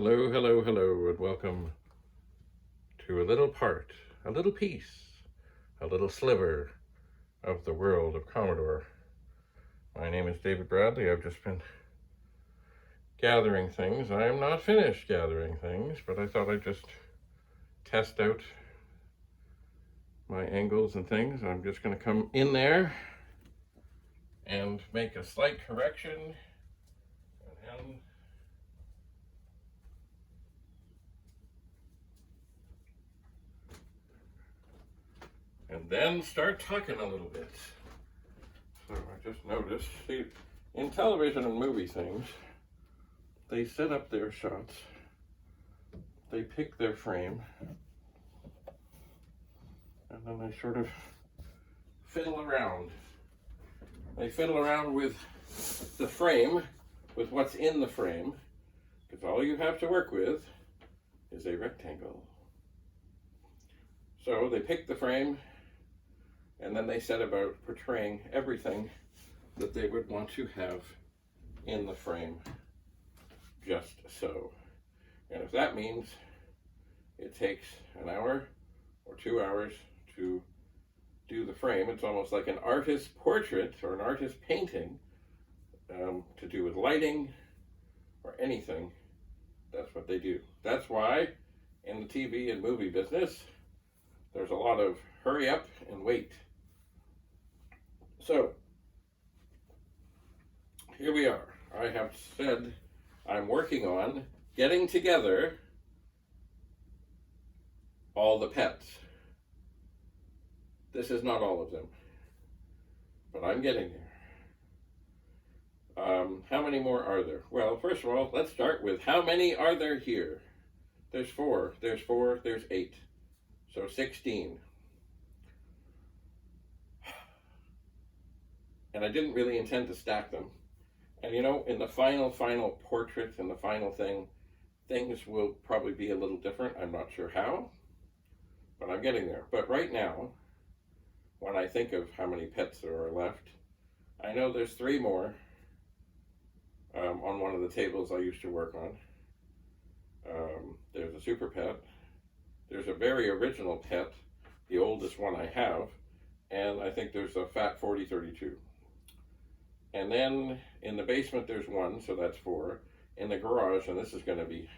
Hello, hello, hello, and welcome to a little part, a little piece, a little sliver of the world of Commodore. My name is David Bradley. I've just been gathering things. I am not finished gathering things, but I thought I'd just test out my angles and things. I'm just going to come in there and make a slight correction and then start talking a little bit. So I just noticed, see, in television and movie things, they set up their shots, they pick their frame, and then they sort of fiddle around. They fiddle around with the frame, with what's in the frame, because all you have to work with is a rectangle. So they pick the frame, and then they set about portraying everything that they would want to have in the frame, just so. And if that means it takes an hour or 2 hours to do the frame, it's almost like an artist's portrait or an artist's painting, to do with lighting or anything. That's what they do. That's why in the TV and movie business, there's a lot of hurry up and wait. So, here we are. I have said I'm working on getting together all the pets. This is not all of them, but I'm getting there. How many more are there? Well, first of all, let's start with how many are there here? There's 4, there's 4, there's 8. So 16. And I didn't really intend to stack them. And you know, in the final portrait and the final thing, things will probably be a little different. I'm not sure how, but I'm getting there. But right now, when I think of how many pets there are left, I know there's 3 more on one of the tables I used to work on. There's a SuperPET. There's a very original pet, the oldest one I have, and I think there's a fat 4032. And then in the basement there's 1, so that's 4. In the garage, and this is going to be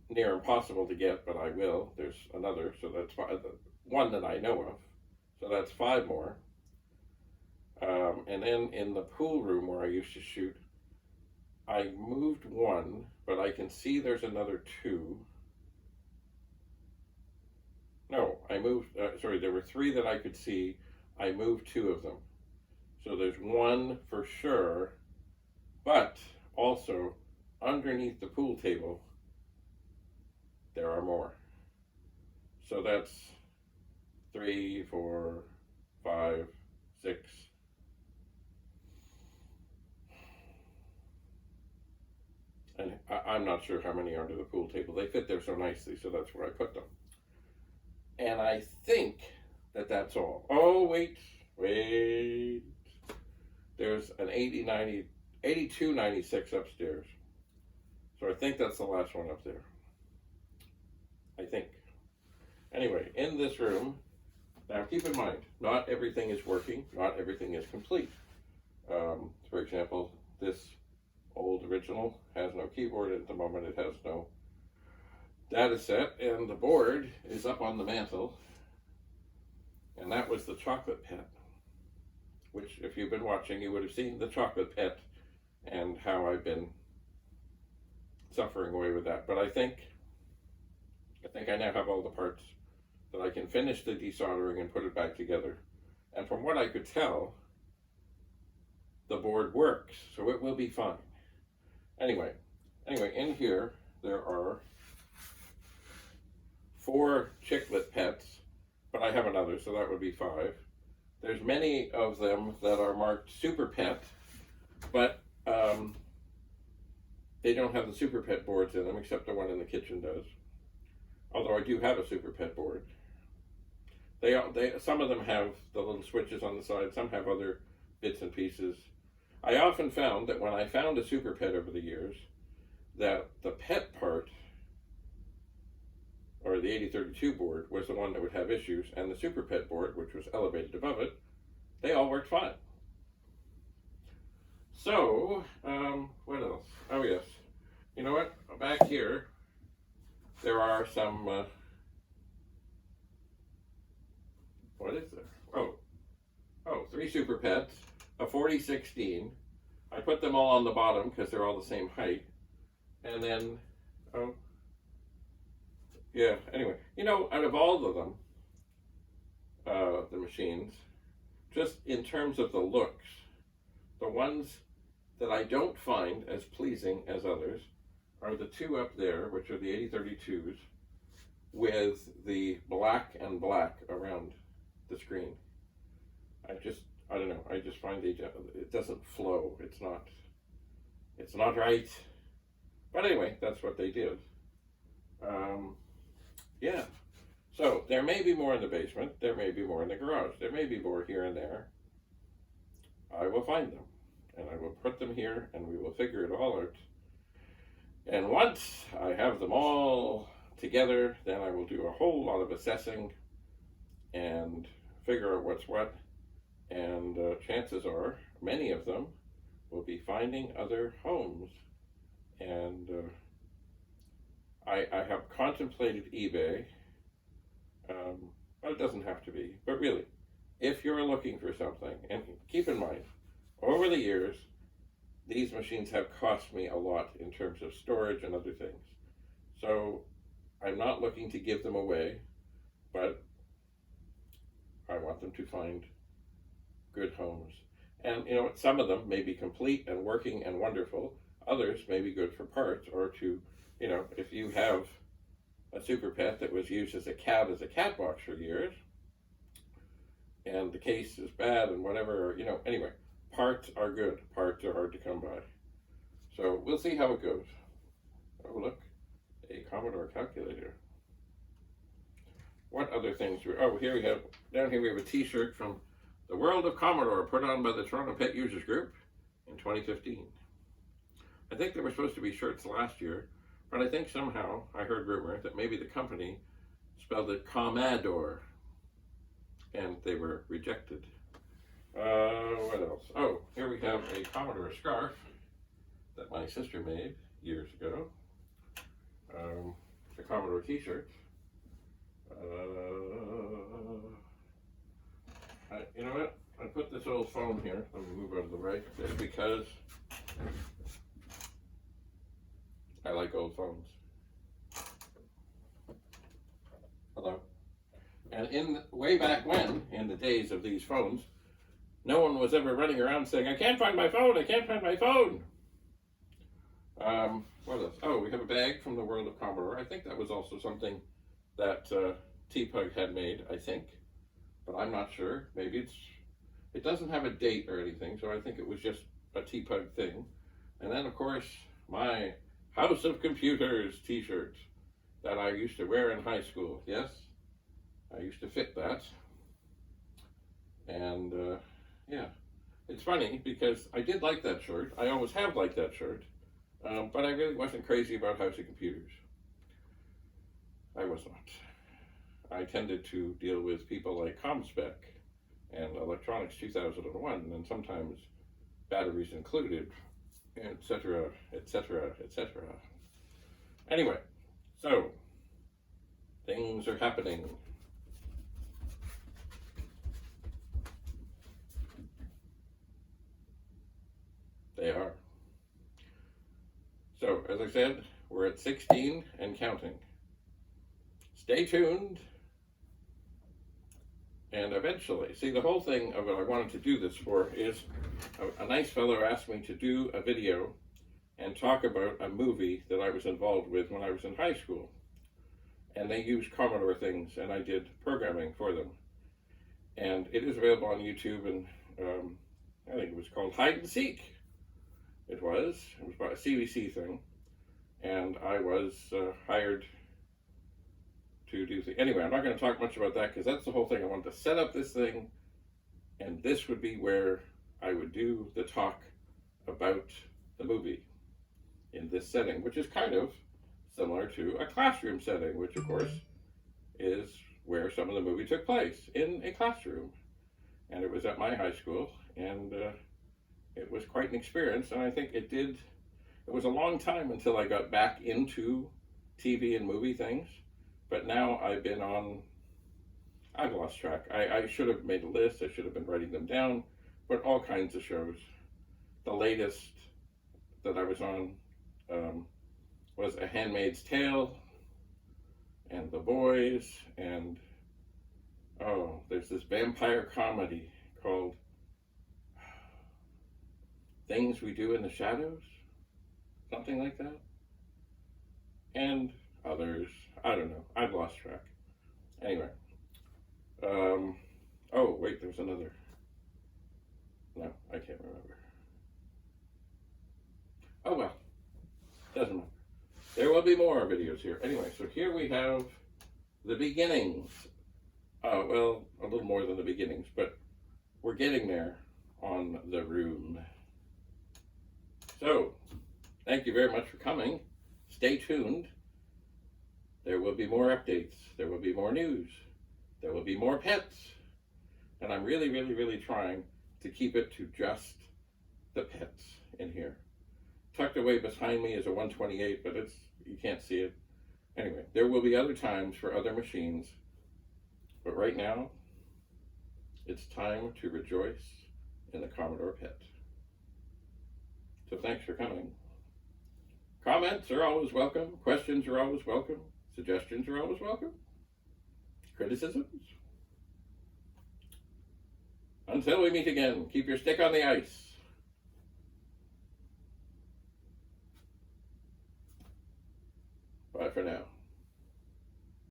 near impossible to get, but I will, there's another, so that's 5, 1 that I know of, so that's 5 more. And then in the pool room where I used to shoot, I moved 1, but I can see there's another 2. No, I moved, sorry, there were 3 that I could see. I moved 2 of them. So there's 1 for sure, but also underneath the pool table, there are more. So that's 3, 4, 5, 6. And I'm not sure how many are under the pool table. They fit there so nicely, so that's where I put them. And I think that that's all. Oh, wait. There's an 8296 upstairs. So I think that's the last one up there. I think. Anyway, in this room, now keep in mind, not everything is working, not everything is complete. For example, this old original has no keyboard at the moment, it has no data set, and the board is up on the mantle, and that was the chocolate pet, which if you've been watching you would have seen the chocolate pet and how I've been suffering away with that. But I think I now have all the parts that I can finish the desoldering and put it back together, and from what I could tell, the board works, so it will be fine. Anyway, in here there are 4 chiclet pets, but I have another, so that would be 5. There's many of them that are marked SuperPET, but they don't have the SuperPET boards in them, except the one in the kitchen does. Although I do have a SuperPET board. Some of them have the little switches on the side, some have other bits and pieces. I often found that when I found a SuperPET over the years, that the PET part, or the 8032 board, was the one that would have issues, and the SuperPET board, which was elevated above it, they all worked fine. So, what else? Oh yes, you know what? Back here, there are some, what is there? Oh, 3 SuperPETs, a 4016. I put them all on the bottom because they're all the same height. And then, oh, yeah, anyway. You know, out of all of them, the machines, just in terms of the looks, the ones that I don't find as pleasing as others are the 2 up there, which are the 8032s, with the black and black around the screen. I don't know, I just find it doesn't flow. It's not right. But anyway, that's what they did. Yeah. So there may be more in the basement. There may be more in the garage. There may be more here and there. I will find them, and I will put them here, and we will figure it all out. And once I have them all together, then I will do a whole lot of assessing and figure out what's what. And chances are many of them will be finding other homes. And I have contemplated eBay. Well, it doesn't have to be, but really, if you're looking for something, and keep in mind, over the years, these machines have cost me a lot in terms of storage and other things. So I'm not looking to give them away, but I want them to find good homes. And you know what, some of them may be complete and working and wonderful. Others may be good for parts, or to, you know, if you have a SuperPET that was used as a cat box for years, and the case is bad and whatever, you know, anyway, parts are good. Parts are hard to come by. So we'll see how it goes. Oh, look, a Commodore calculator. What other things? Oh, here we have, down here we have a t-shirt from The World of Commodore, put on by the Toronto Pet Users Group in 2015. I think there were supposed to be shirts last year, but I think somehow I heard rumor that maybe the company spelled it Commodore, and they were rejected. What else? Oh, here we have a Commodore scarf that my sister made years ago. The Commodore t-shirt. You know what? I put this old phone here. Let me move out of the way, just because I like old phones. Hello. And way back when, in the days of these phones, no one was ever running around saying, "I can't find my phone, I can't find my phone." What else? Oh, we have a bag from the World of Commodore. I think that was also something that T-Pug had made, I think. But I'm not sure. Maybe it doesn't have a date or anything, so I think it was just a T-Pug thing. And then, of course, my House of Computers t-shirt that I used to wear in high school. Yes, I used to fit that. And, yeah, it's funny because I did like that shirt. I always have liked that shirt. But I really wasn't crazy about House of Computers. I was not. I tended to deal with people like ComSpec and Electronics 2001, and sometimes batteries included, etc., etc., etc. Anyway, so things are happening. They are. So, as I said, we're at 16 and counting. Stay tuned. And eventually, see, the whole thing of what I wanted to do this for is a nice fellow asked me to do a video and talk about a movie that I was involved with when I was in high school. And they used Commodore things, and I did programming for them. And it is available on YouTube, and I think it was called Hide and Seek. It was about a CBC thing, and I was hired to do things. Anyway, I'm not going to talk much about that because that's the whole thing. I wanted to set up this thing, and this would be where I would do the talk about the movie. in this setting, which is kind of similar to a classroom setting, which of course is where some of the movie took place, in a classroom. And it was at my high school, and it was quite an experience. And I think it was a long time until I got back into TV and movie things. But now I've lost track. I should have made a list. I should have been writing them down. But all kinds of shows. The latest that I was on was A Handmaid's Tale, and The Boys, and there's this vampire comedy called Things We Do in the Shadows, something like that, and others. I don't know. I've lost track. Anyway. Oh, wait, there's another. No, I can't remember. Oh, well. Doesn't matter. There will be more videos here. Anyway, so here we have the beginnings. Well, a little more than the beginnings, but we're getting there on the room. So, thank you very much for coming. Stay tuned. There will be more updates. There will be more news. There will be more pets. And I'm really, really, really trying to keep it to just the pets in here. Tucked away behind me is a 128, but you can't see it. Anyway, there will be other times for other machines. But right now, it's time to rejoice in the Commodore PET. So thanks for coming. Comments are always welcome. Questions are always welcome. Suggestions are always welcome. Criticisms? Until we meet again, keep your stick on the ice. Bye for now.